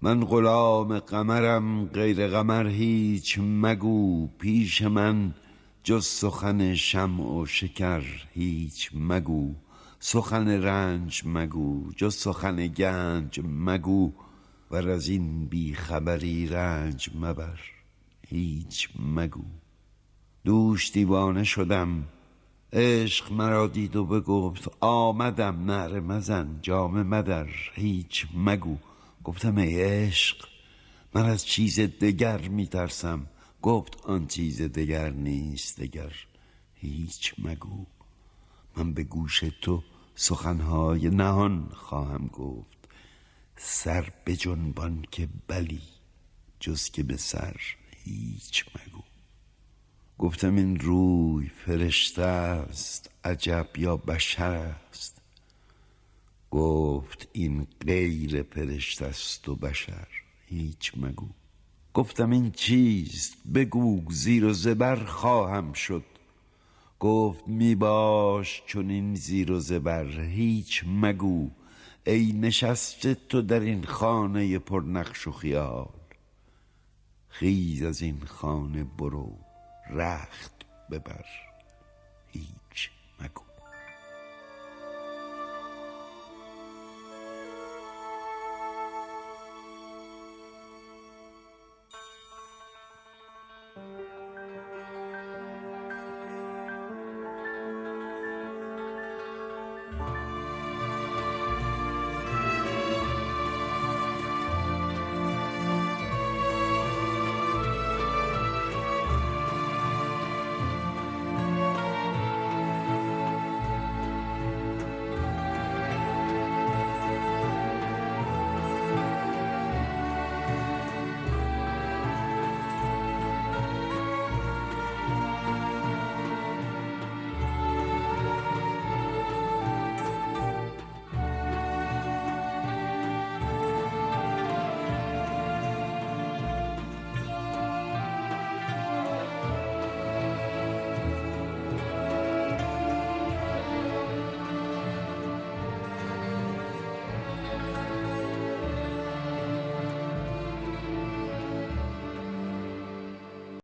من غلام قمرم غیر قمر هیچ مگو، پیش من جز سخن شمع و شکر هیچ مگو. سخن رنج مگو جز سخن گنج مگو، ور از این بی خبری رنج مبر هیچ مگو. دوش دیوانه شدم، عشق مرا دید و بگفت آمدم، نعره مزن جامه مدر هیچ مگو. گفتم ای عشق من از چیز دگر میترسم، گفت آن چیز دگر نیست دگر هیچ مگو. من به گوش تو سخنهای نهان خواهم گفت، سر بجنبان که بلی جز که به سر هیچ مگو. گفتم این روی فرشته است عجب یا بشر است، گفت این غیر فرشته است و بشر هیچ مگو. گفتم این چیست بگو زیر و زبر خواهم شد، گفت می باش چون این زیر و زبر هیچ مگو. ای نشسته تو در این خانه پر نقش و خیال، خیز از این خانه برو رخت ببر هیچ